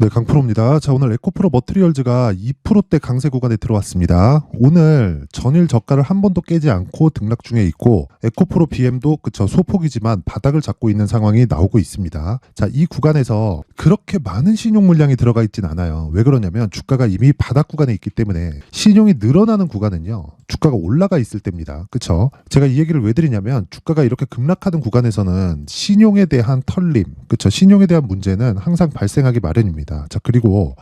네, 강프로입니다. 자, 오늘 에코프로 머트리얼즈가 2%대 강세 구간에 들어왔습니다. 오늘 전일 저가를 한 번도 깨지 않고 등락 중에 있고, 에코프로 BM도 그쵸, 소폭이지만 바닥을 잡고 있는 상황이 나오고 있습니다. 자, 이 구간에서 그렇게 많은 신용 물량이 들어가 있진 않아요. 왜 그러냐면 주가가 이미 바닥 구간에 있기 때문에 신용이 늘어나는 구간은요, 주가가 올라가 있을 때입니다. 그쵸? 제가 이 얘기를 왜 드리냐면 주가가 이렇게 급락하는 구간에서는 신용에 대한 털림, 그쵸? 신용에 대한 문제는 항상 발생하기 마련입니다. 자, 그리고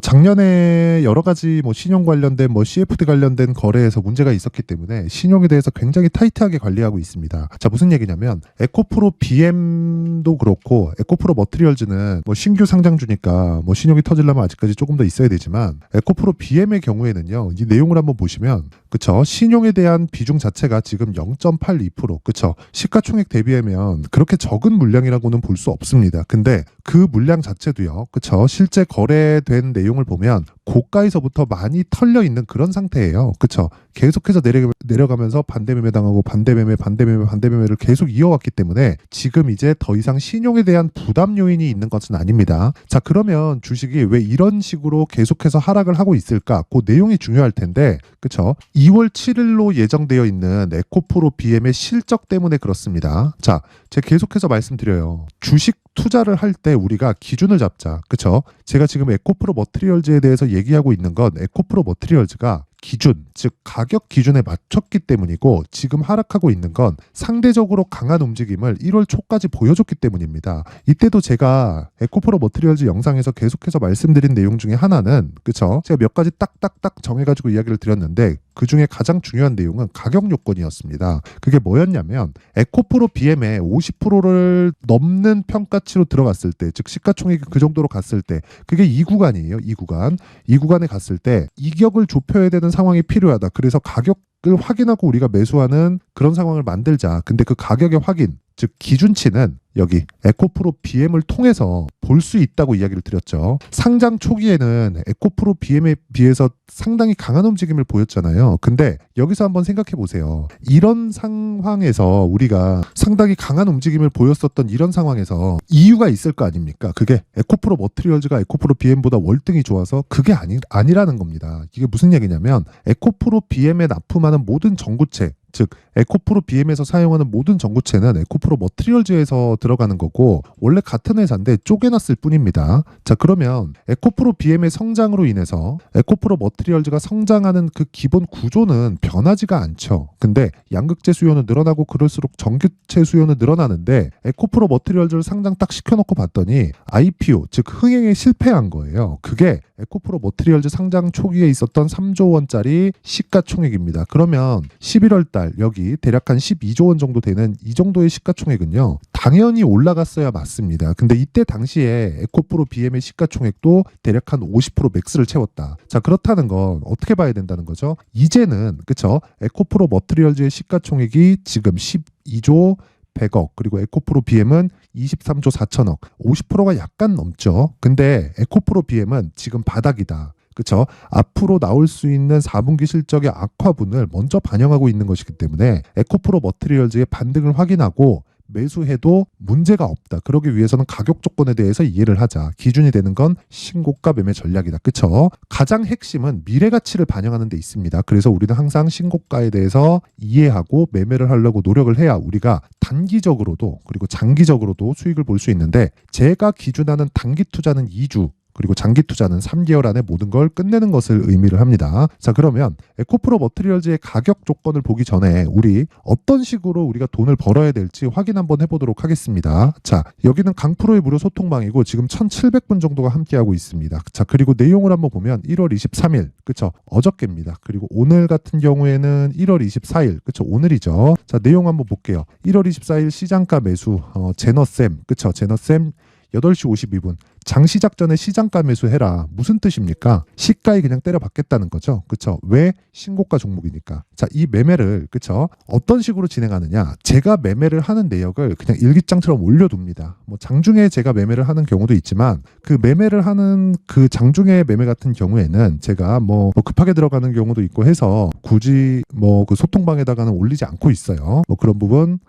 작년에 여러 가지 신용 관련된 CFD 관련된 거래에서 문제가 있었기 때문에 신용에 대해서 굉장히 타이트하게 관리하고 있습니다. 자, 무슨 얘기냐면 에코프로 BM도 그렇고 에코프로 머트리얼즈는 신규 상장주니까 신용이 터지려면 아직까지 조금 더 있어야 되지만 에코프로 BM의 경우에는요, 이 내용을 한번 보시면 그쵸, 신용에 대한 비중 자체가 지금 0.82%, 그쵸, 시가총액 대비하면 그렇게 적은 물량이라고는 볼 수 없습니다. 근데 그 물량 자체도요, 그쵸, 실제 거래된 내용을 보면 고가에서부터 많이 털려 있는 그런 상태예요. 그쵸? 계속해서 내려가면서 반대매매 당하고 반대매매를 계속 이어왔기 때문에 지금 이제 더 이상 신용에 대한 부담 요인이 있는 것은 아닙니다. 자, 그러면 주식이 왜 이런 식으로 계속해서 하락을 하고 있을까? 그 내용이 중요할 텐데, 그쵸? 2월 7일로 예정되어 있는 에코프로 BM의 실적 때문에 그렇습니다. 자, 제가 계속해서 말씀드려요. 주식 투자를 할 때 우리가 기준을 잡자. 그쵸? 제가 지금 에코프로 머트리얼즈에 대해서 얘기하고 있는 건 에코프로 머트리얼즈가 기준, 즉 가격 기준에 맞췄기 때문이고 지금 하락하고 있는 건 상대적으로 강한 움직임을 1월 초까지 보여줬기 때문입니다. 이때도 제가 에코프로 머트리얼즈 영상에서 계속해서 말씀드린 내용 중에 하나는 그쵸? 제가 몇 가지 딱딱딱 정해가지고 이야기를 드렸는데 그 중에 가장 중요한 내용은 가격 요건이었습니다. 그게 뭐였냐면 에코프로 BM의 50%를 넘는 평가치로 들어갔을 때, 즉 시가총액이 그 정도로 갔을 때, 그게 이 구간이에요. 이 구간에 갔을 때 이격을 좁혀야 되는 상황이 필요하다. 그래서 가격을 확인하고 우리가 매수하는 그런 상황을 만들자. 근데 그 가격의 확인, 즉 기준치는 여기 에코프로 BM을 통해서 볼 수 있다고 이야기를 드렸죠. 상장 초기에는 에코프로 BM에 비해서 상당히 강한 움직임을 보였잖아요. 근데 여기서 한번 생각해 보세요. 이런 상황에서 우리가 상당히 강한 움직임을 보였었던 이런 상황에서 이유가 있을 거 아닙니까? 그게 에코프로 머트리얼즈가 에코프로 BM보다 월등히 좋아서 그게 아니라는 겁니다. 이게 무슨 얘기냐면 에코프로 BM에 납품하는 모든 전구체, 즉 에코프로 BM에서 사용하는 모든 전구체는 에코프로 머트리얼즈에서 들어가는 거고 원래 같은 회사인데 쪼개놨을 뿐입니다. 자, 그러면 에코프로 BM의 성장으로 인해서 에코프로 머트리얼즈가 성장하는 그 기본 구조는 변하지가 않죠. 근데 양극재 수요는 늘어나고 그럴수록 전기체 수요는 늘어나는데 에코프로 머트리얼즈를 상장 딱 시켜놓고 봤더니 IPO, 즉 흥행에 실패한 거예요. 그게 에코프로 머트리얼즈 상장 초기에 있었던 3조 원짜리 시가총액입니다. 그러면 11월 달 여기 대략 한 12조 원 정도 되는 이 정도의 시가총액은요, 당연히 올라갔어야 맞습니다. 근데 이때 당시에 에코프로 BM의 시가총액도 대략 한 50% 맥스를 채웠다. 자, 그렇다는 건 어떻게 봐야 된다는 거죠? 이제는 그쵸? 에코프로 머트리얼즈의 시가총액이 지금 12조 100억, 그리고 에코프로 BM은 23조 4천억, 50%가 약간 넘죠. 근데 에코프로 BM은 지금 바닥이다. 그쵸? 앞으로 나올 수 있는 4분기 실적의 악화분을 먼저 반영하고 있는 것이기 때문에 에코프로 머트리얼즈의 반등을 확인하고 매수해도 문제가 없다. 그러기 위해서는 가격 조건에 대해서 이해를 하자. 기준이 되는 건 신고가 매매 전략이다. 그쵸? 가장 핵심은 미래 가치를 반영하는 데 있습니다. 그래서 우리는 항상 신고가에 대해서 이해하고 매매를 하려고 노력을 해야 우리가 단기적으로도 그리고 장기적으로도 수익을 볼 수 있는데, 제가 기준하는 단기 투자는 2주, 그리고 장기 투자는 3개월 안에 모든 걸 끝내는 것을 의미를 합니다. 자, 그러면 에코프로 머트리얼즈의 가격 조건을 보기 전에 우리 어떤 식으로 우리가 돈을 벌어야 될지 확인 한번 해보도록 하겠습니다. 자, 여기는 강프로의 무료 소통방이고 지금 1,700분 정도가 함께하고 있습니다. 자, 그리고 내용을 한번 보면 1월 23일, 그쵸? 어저께입니다. 그리고 오늘 같은 경우에는 1월 24일, 그쵸? 오늘이죠. 자, 내용 한번 볼게요. 1월 24일 시장가 매수, 제너쌤, 그쵸? 제너쌤 8시 52분. 장 시작 전에 시장가 매수해라. 무슨 뜻입니까? 시가에 그냥 때려박겠다는 거죠. 그쵸? 왜? 신고가 종목이니까. 자, 이 매매를, 그쵸? 어떤 식으로 진행하느냐? 제가 매매를 하는 내역을 그냥 일기장처럼 올려둡니다. 장중에 제가 매매를 하는 경우도 있지만 그 매매를 하는 그 장중에 매매 같은 경우에는 제가 급하게 들어가는 경우도 있고 해서 굳이 그 소통방에다가는 올리지 않고 있어요. 그런 부분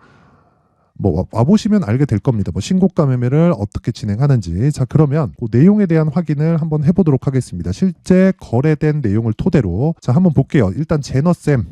뭐 와보시면 알게 될 겁니다. 뭐 신고가 매매를 어떻게 진행하는지. 자, 그러면 그 내용에 대한 확인을 한번 해보도록 하겠습니다. 실제 거래된 내용을 토대로 자, 한번 볼게요. 일단 제너쌤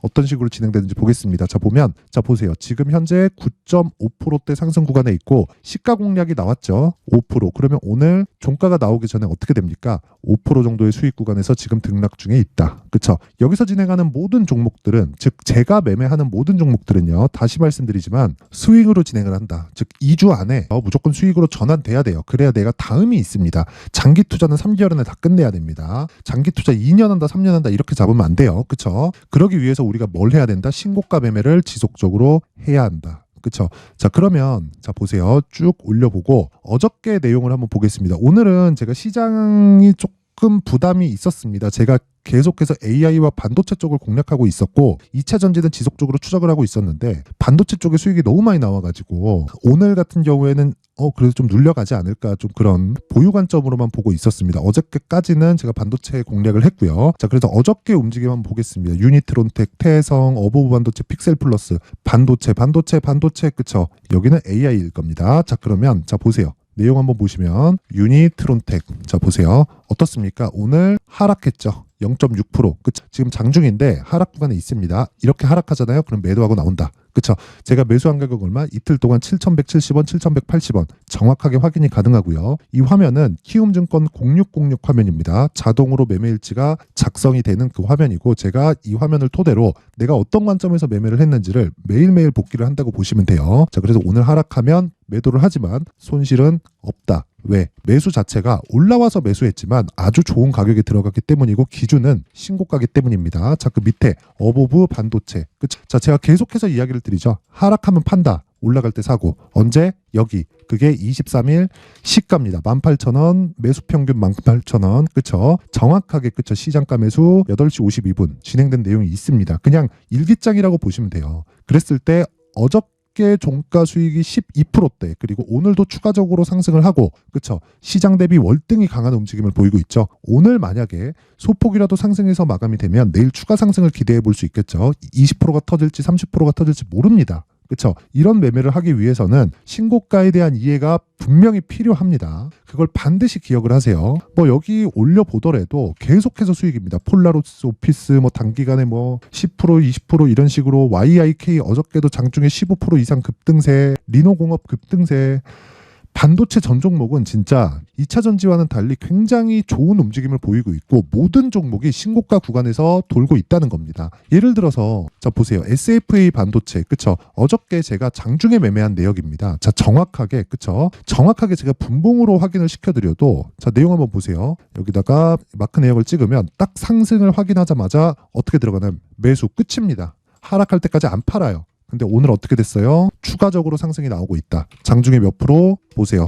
어떤 식으로 진행되는지 보겠습니다. 자, 보면 자, 보세요. 지금 현재 9.5%대 상승 구간에 있고 시가 공략이 나왔죠. 5%. 그러면 오늘 종가가 나오기 전에 어떻게 됩니까? 5% 정도의 수익 구간에서 지금 등락 중에 있다. 그렇죠? 여기서 진행하는 모든 종목들은, 즉 제가 매매하는 모든 종목들은요. 다시 말씀드리지만 스윙으로 진행을 한다. 즉 2주 안에 무조건 수익으로 전환돼야 돼요. 그래야 내가 다음이 있습니다. 장기 투자는 3개월 안에 다 끝내야 됩니다. 장기 투자 2년 한다, 3년 한다 이렇게 잡으면 안 돼요. 그렇죠? 그러기 위해서 우리가 뭘 해야 된다? 신고가 매매를 지속적으로 해야 한다. 그렇죠? 자, 그러면 자, 보세요. 쭉 올려보고 어저께 내용을 한번 보겠습니다. 오늘은 제가 시장이 조금 부담이 있었습니다. 제가 계속해서 AI와 반도체 쪽을 공략하고 있었고 2차 전지는 지속적으로 추적을 하고 있었는데 반도체 쪽에 수익이 너무 많이 나와가지고 오늘 같은 경우에는 그래도 좀 눌려가지 않을까, 좀 그런 보유 관점으로만 보고 있었습니다. 어저께까지는 제가 반도체 공략을 했고요. 자, 그래서 어저께 움직임 한번 보겠습니다. 유니트론텍, 태성, 어버브 반도체, 픽셀 플러스, 반도체, 그쵸? 여기는 AI일 겁니다. 자, 그러면 자, 보세요. 내용 한번 보시면 유니트론텍, 자, 보세요. 어떻습니까? 오늘 하락했죠. 0.6%. 그쵸? 지금 장중인데 하락 구간에 있습니다. 이렇게 하락하잖아요. 그럼 매도하고 나온다. 그쵸? 제가 매수한 가격 얼마? 이틀 동안 7,170원, 7,180원 정확하게 확인이 가능하고요. 이 화면은 키움증권 0606 화면입니다. 자동으로 매매 일지가 작성이 되는 그 화면이고 제가 이 화면을 토대로 내가 어떤 관점에서 매매를 했는지를 매일매일 복기를 한다고 보시면 돼요. 자, 그래서 오늘 하락하면 매도를 하지만 손실은 없다. 왜? 매수 자체가 올라와서 매수했지만 아주 좋은 가격에 들어갔기 때문이고 기준은 신고가기 때문입니다. 자, 그 밑에 어버브 반도체. 그쵸? 자, 제가 계속해서 이야기를 드리죠. 하락하면 판다. 올라갈 때 사고. 언제? 여기. 그게 23일 시가입니다. 18,000원, 매수 평균 18,000원. 그쵸? 정확하게, 그쵸? 시장가 매수 8시 52분 진행된 내용이 있습니다. 그냥 일기장이라고 보시면 돼요. 그랬을 때 어저께 종가 수익이 12%대, 그리고 오늘도 추가적으로 상승을 하고, 그쵸? 시장 대비 월등히 강한 움직임을 보이고 있죠. 오늘 만약에 소폭이라도 상승해서 마감이 되면 내일 추가 상승을 기대해 볼 수 있겠죠. 20%가 터질지 30%가 터질지 모릅니다. 그렇죠? 이런 매매를 하기 위해서는 신고가에 대한 이해가 분명히 필요합니다. 그걸 반드시 기억을 하세요. 뭐 여기 올려보더라도 계속해서 수익입니다. 폴라로스 오피스 뭐 단기간에 뭐 10% 20% 이런 식으로 YIK 어저께도 장중에 15% 이상 급등세, 리노공업 급등세. 반도체 전 종목은 진짜 2차 전지와는 달리 굉장히 좋은 움직임을 보이고 있고 모든 종목이 신고가 구간에서 돌고 있다는 겁니다. 예를 들어서 자, 보세요. SFA 반도체, 그쵸? 어저께 제가 장중에 매매한 내역입니다. 자, 정확하게, 그쵸? 정확하게 제가 분봉으로 확인을 시켜드려도 자, 내용 한번 보세요. 여기다가 마크 내역을 찍으면 딱 상승을 확인하자마자 어떻게 들어가나요? 매수 끝입니다. 하락할 때까지 안 팔아요. 근데 오늘 어떻게 됐어요? 추가적으로 상승이 나오고 있다. 장중에 몇 프로? 보세요.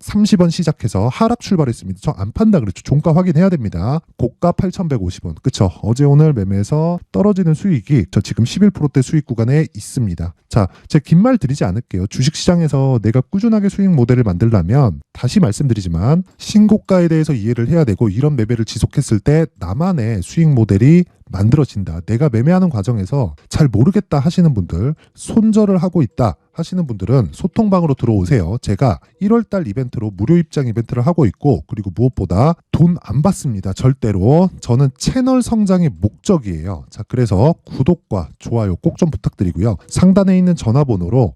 6,730원 시작해서 하락 출발했습니다. 저 안 판다 그랬죠. 종가 확인해야 됩니다. 고가 8,150원. 그쵸? 어제 오늘 매매에서 떨어지는 수익이 저 지금 11%대 수익 구간에 있습니다. 자, 제가 긴 말 드리지 않을게요. 주식시장에서 내가 꾸준하게 수익 모델을 만들려면 다시 말씀드리지만 신고가에 대해서 이해를 해야 되고 이런 매매를 지속했을 때 나만의 수익 모델이 만들어진다. 내가 매매하는 과정에서 잘 모르겠다 하시는 분들, 손절을 하고 있다 하시는 분들은 소통방으로 들어오세요. 제가 1월달 이벤트로 무료 입장 이벤트를 하고 있고, 그리고 무엇보다 돈 안 받습니다. 절대로. 저는 채널 성장이 목적이에요. 자, 그래서 구독과 좋아요 꼭 좀 부탁드리고요. 상단에 있는 전화번호로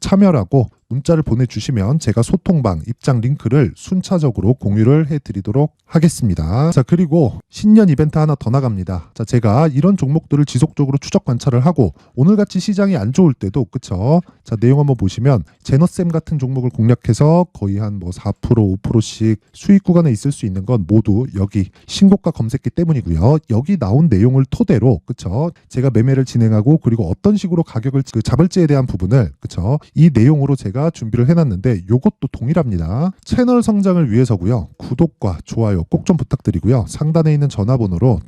참여라고 문자를 보내주시면 제가 소통방 입장 링크를 순차적으로 공유를 해드리도록 하겠습니다. 자, 그리고 신년 이벤트 하나 더 나갑니다. 자, 제가 이런 종목들을 지속적으로 추적 관찰을 하고 오늘같이 시장이 안 좋을 때도, 그쵸? 자, 내용 한번 보시면 제너쌤 같은 종목을 공략해서 거의 한 뭐 4% 5%씩 수익 구간에 있을 수 있는 건 모두 여기 신고가 검색기 때문이고요. 여기 나온 내용을 토대로, 그쵸? 제가 매매를 진행하고 그리고 어떤 식으로 가격을 잡을지에 대한 부분을, 그쵸? 이 내용으로 제가 준비를 해놨는데 요것도 동일합니다. 채널 성장을 위해서고요. 구독과 좋아요 꼭 좀 부탁드리고요. 상단에 있는 전화번호로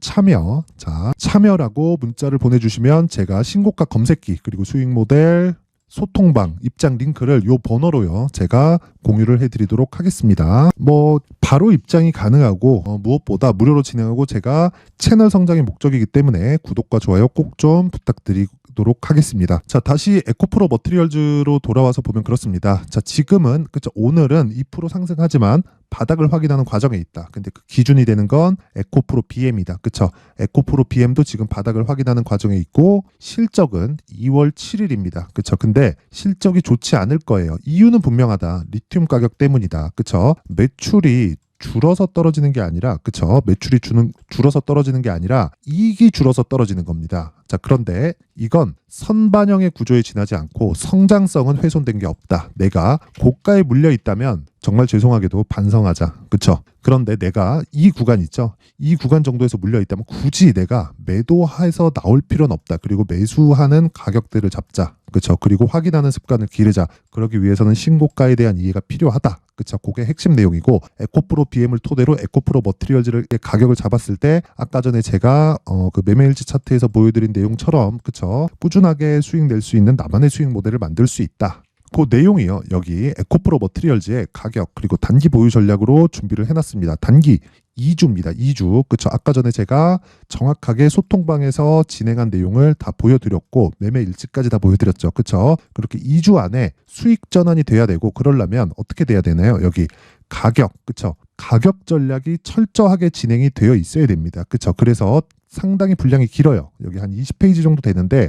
참여라고 문자를 보내주시면 제가 신고가 검색기 그리고 수익 모델 소통방 입장 링크를 요 번호로요 제가 공유를 해드리도록 하겠습니다. 뭐 바로 입장이 가능하고 무엇보다 무료로 진행하고 제가 채널 성장이 목적이기 때문에 구독과 좋아요 꼭 좀 부탁드리도록 하겠습니다. 자, 다시 에코프로 머티리얼즈로 돌아와서 보면 그렇습니다. 자, 지금은 그쵸, 오늘은 2% 상승하지만 바닥을 확인하는 과정에 있다. 근데 그 기준이 되는 건 에코프로 BM이다. 그쵸? 에코프로 BM도 지금 바닥을 확인하는 과정에 있고 실적은 2월 7일입니다. 그쵸? 근데 실적이 좋지 않을 거예요. 이유는 분명하다. 리튬 가격 때문이다. 그쵸? 매출이 줄어서 떨어지는 게 아니라 그쵸? 매출이 줄어서 떨어지는 게 아니라 이익이 줄어서 떨어지는 겁니다. 자, 그런데 이건 선반영의 구조에 지나지 않고 성장성은 훼손된 게 없다. 내가 고가에 물려 있다면 정말 죄송하게도 반성하자. 그쵸? 그런데 내가 이 구간 있죠? 이 구간 정도에서 물려 있다면 굳이 내가 매도해서 나올 필요는 없다. 그리고 매수하는 가격대를 잡자. 그쵸? 그리고 확인하는 습관을 기르자. 그러기 위해서는 신고가에 대한 이해가 필요하다. 그쵸? 그게 핵심 내용이고 에코프로 BM을 토대로 에코프로 머티리얼즈의 가격을 잡았을 때 아까 전에 제가 그 매매일지 차트에서 보여드린 내용처럼 그쵸? 꾸준하게 수익 낼 수 있는 나만의 수익 모델을 만들 수 있다. 그 내용이요. 여기 에코프로 머티리얼즈의 가격 그리고 단기 보유 전략으로 준비를 해놨습니다. 단기 2주입니다. 2주. 그쵸? 아까 전에 제가 정확하게 소통방에서 진행한 내용을 다 보여드렸고 매매 일지까지 다 보여드렸죠. 그쵸? 그렇게 2주 안에 수익 전환이 돼야 되고 그러려면 어떻게 돼야 되나요? 여기 가격. 그쵸? 가격 전략이 철저하게 진행이 되어 있어야 됩니다. 그쵸? 그래서 상당히 분량이 길어요. 여기 한 20페이지 정도 되는데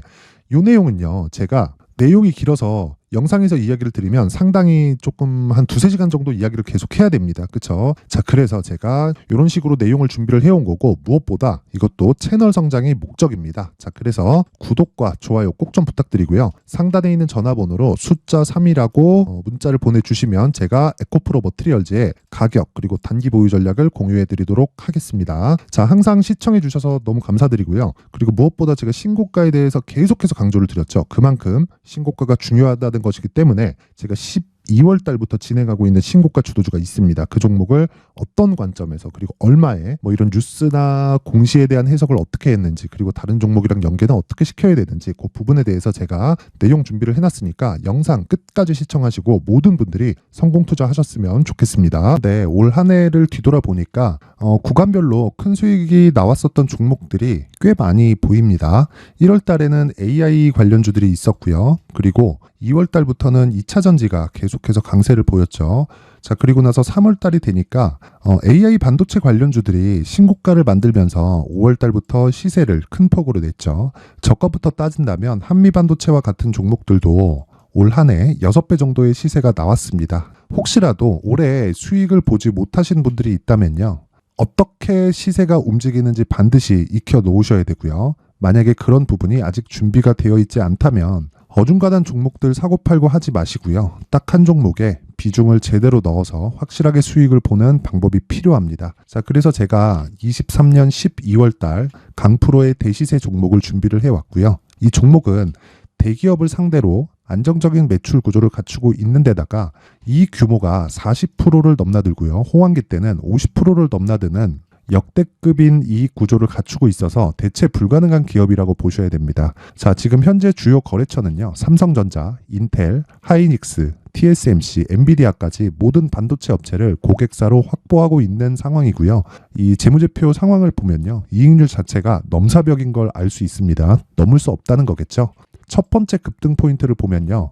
이 내용은요. 제가 내용이 길어서 영상에서 이야기를 드리면 상당히 조금 한 2-3시간 정도 이야기를 계속 해야 됩니다. 그쵸? 자, 그래서 제가 이런 식으로 내용을 준비를 해온 거고 무엇보다 이것도 채널 성장이 목적입니다. 자, 그래서 구독과 좋아요 꼭 좀 부탁드리고요. 상단에 있는 전화번호로 숫자 3이라고 문자를 보내주시면 제가 에코프로 머티리얼즈의 가격 그리고 단기 보유 전략을 공유해 드리도록 하겠습니다. 자, 항상 시청해 주셔서 너무 감사드리고요. 그리고 무엇보다 제가 신고가에 대해서 계속해서 강조를 드렸죠. 그만큼 신고가가 중요하다는 것이기 때문에 제가 12월 달부터 진행하고 있는 신고가 주도주가 있습니다. 그 종목을 어떤 관점에서 그리고 얼마에 뭐 이런 뉴스나 공시에 대한 해석을 어떻게 했는지 그리고 다른 종목이랑 연계는 어떻게 시켜야 되는지 그 부분에 대해서 제가 내용 준비를 해놨으니까 영상 끝까지 시청하시고 모든 분들이 성공 투자하셨으면 좋겠습니다. 네, 올 한 해를 뒤돌아보니까 구간별로 큰 수익이 나왔었던 종목들이 꽤 많이 보입니다. 1월 달에는 AI 관련주들이 있었고요. 그리고 2월 달부터는 2차 전지가 계속해서 강세를 보였죠. 자, 그리고 나서 3월 달이 되니까 AI 반도체 관련주들이 신고가를 만들면서 5월 달부터 시세를 큰 폭으로 냈죠. 저가부터 따진다면 한미 반도체와 같은 종목들도 올 한 해 6배 정도의 시세가 나왔습니다. 혹시라도 올해 수익을 보지 못하신 분들이 있다면요. 어떻게 시세가 움직이는지 반드시 익혀 놓으셔야 되고요. 만약에 그런 부분이 아직 준비가 되어 있지 않다면 어중간한 종목들 사고팔고 하지 마시고요. 딱 한 종목에 비중을 제대로 넣어서 확실하게 수익을 보는 방법이 필요합니다. 자, 그래서 제가 23년 12월 달 강프로의 대시세 종목을 준비를 해왔고요. 이 종목은 대기업을 상대로 안정적인 매출 구조를 갖추고 있는 데다가 이 규모가 40%를 넘나들고요. 호황기 때는 50%를 넘나드는 역대급인 이익 구조를 갖추고 있어서 대체 불가능한 기업이라고 보셔야 됩니다. 자, 지금 현재 주요 거래처는요. 삼성전자, 인텔, 하이닉스, TSMC, 엔비디아까지 모든 반도체 업체를 고객사로 확보하고 있는 상황이고요. 이 재무제표 상황을 보면요. 이익률 자체가 넘사벽인 걸 알 수 있습니다. 넘을 수 없다는 거겠죠. 첫 번째 급등 포인트를 보면요.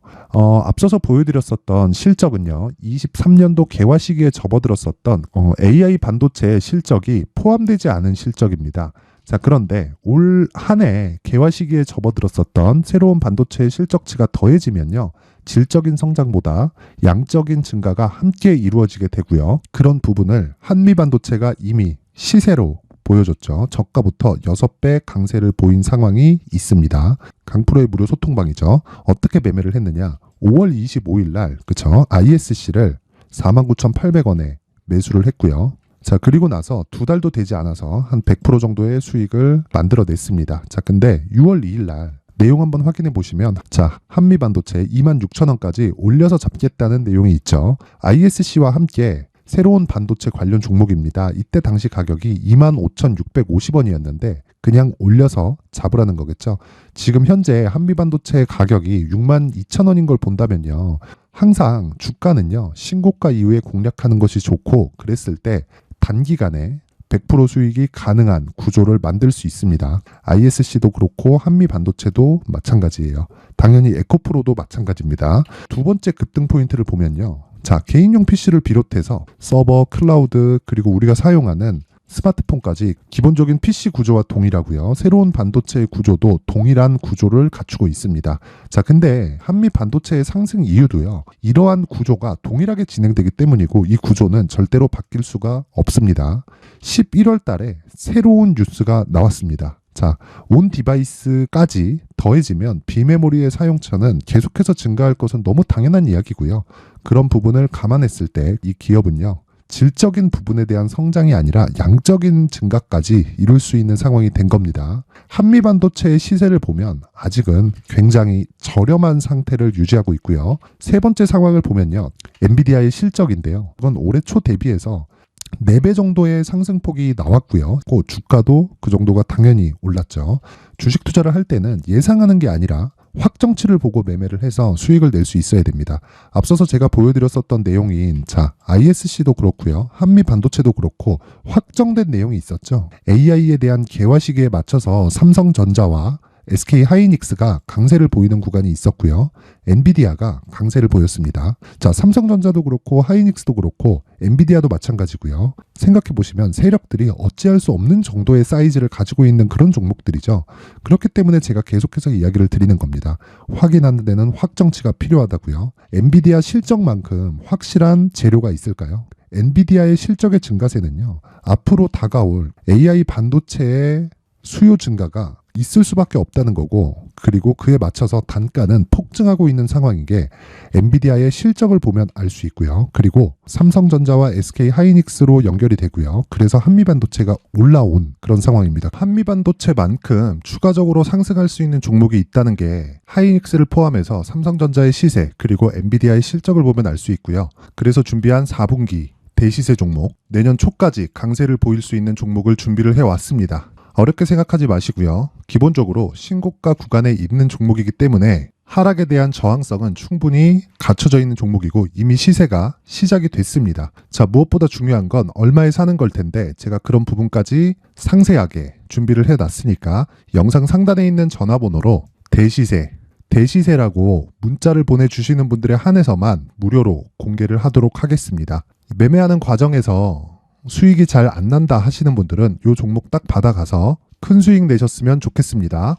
앞서서 보여드렸었던 실적은요. 23년도 개화 시기에 접어들었었던 AI 반도체의 실적이 포함되지 않은 실적입니다. 자, 그런데 올 한 해 개화 시기에 접어들었었던 새로운 반도체의 실적치가 더해지면요. 질적인 성장보다 양적인 증가가 함께 이루어지게 되고요. 그런 부분을 한미 반도체가 이미 시세로 보여줬죠. 저가부터 6배 강세를 보인 상황이 있습니다. 강프로의 무료 소통방이죠. 어떻게 매매를 했느냐. 5월 25일 날 그쵸? ISC를 49,800원에 매수를 했고요. 자, 그리고 나서 2달도 되지 않아서 한 100% 정도의 수익을 만들어냈습니다. 자, 근데 6월 2일 날 내용 한번 확인해 보시면 자, 한미 반도체 26,000원까지 올려서 잡겠다는 내용이 있죠. ISC와 함께 새로운 반도체 관련 종목입니다. 이때 당시 가격이 25,650원이었는데 그냥 올려서 잡으라는 거겠죠. 지금 현재 한미반도체 가격이 62,000원인 걸 본다면요. 항상 주가는요. 신고가 이후에 공략하는 것이 좋고 그랬을 때 단기간에 100% 수익이 가능한 구조를 만들 수 있습니다. ISC도 그렇고 한미반도체도 마찬가지예요. 당연히 에코프로도 마찬가지입니다. 두 번째 급등 포인트를 보면요. 자, 개인용 PC를 비롯해서 서버, 클라우드, 그리고 우리가 사용하는 스마트폰까지 기본적인 PC 구조와 동일하고요. 새로운 반도체의 구조도 동일한 구조를 갖추고 있습니다. 자, 근데 한미 반도체의 상승 이유도요. 이러한 구조가 동일하게 진행되기 때문이고 이 구조는 절대로 바뀔 수가 없습니다. 11월 달에 새로운 뉴스가 나왔습니다. 자, 온 디바이스까지 더해지면 비메모리의 사용처는 계속해서 증가할 것은 너무 당연한 이야기고요. 그런 부분을 감안했을 때 이 기업은요. 질적인 부분에 대한 성장이 아니라 양적인 증가까지 이룰 수 있는 상황이 된 겁니다. 한미반도체의 시세를 보면 아직은 굉장히 저렴한 상태를 유지하고 있고요. 세 번째 상황을 보면요. 엔비디아의 실적인데요. 그건 올해 초 대비해서 4배 정도의 상승폭이 나왔고요. 그 주가도 그 정도가 당연히 올랐죠. 주식 투자를 할 때는 예상하는 게 아니라 확정치를 보고 매매를 해서 수익을 낼 수 있어야 됩니다. 앞서서 제가 보여드렸었던 내용인 ISC도 그렇고요. 한미 반도체도 그렇고 확정된 내용이 있었죠. AI에 대한 개화 시기에 맞춰서 삼성전자와 SK 하이닉스가 강세를 보이는 구간이 있었고요. 엔비디아가 강세를 보였습니다. 자, 삼성전자도 그렇고 하이닉스도 그렇고 엔비디아도 마찬가지고요. 생각해 보시면 세력들이 어찌할 수 없는 정도의 사이즈를 가지고 있는 그런 종목들이죠. 그렇기 때문에 제가 계속해서 이야기를 드리는 겁니다. 확인하는 데는 확정치가 필요하다고요. 엔비디아 실적만큼 확실한 재료가 있을까요? 엔비디아의 실적의 증가세는요. 앞으로 다가올 AI 반도체의 수요 증가가 있을 수밖에 없다는 거고 그리고 그에 맞춰서 단가는 폭증하고 있는 상황인 게 엔비디아의 실적을 보면 알 수 있고요. 그리고 삼성전자와 SK 하이닉스로 연결이 되고요. 그래서 한미반도체가 올라온 그런 상황입니다. 한미반도체만큼 추가적으로 상승할 수 있는 종목이 있다는 게 하이닉스를 포함해서 삼성전자의 시세 그리고 엔비디아의 실적을 보면 알 수 있고요. 그래서 준비한 4분기 대시세 종목, 내년 초까지 강세를 보일 수 있는 종목을 준비를 해왔습니다. 어렵게 생각하지 마시고요. 기본적으로 신고가 구간에 있는 종목이기 때문에 하락에 대한 저항성은 충분히 갖춰져 있는 종목이고 이미 시세가 시작이 됐습니다. 자, 무엇보다 중요한 건 얼마에 사는 걸 텐데 제가 그런 부분까지 상세하게 준비를 해놨으니까 영상 상단에 있는 전화번호로 대시세라고 문자를 보내주시는 분들에 한해서만 무료로 공개를 하도록 하겠습니다. 매매하는 과정에서 수익이 잘 안 난다 하시는 분들은 이 종목 딱 받아가서 큰 수익 내셨으면 좋겠습니다.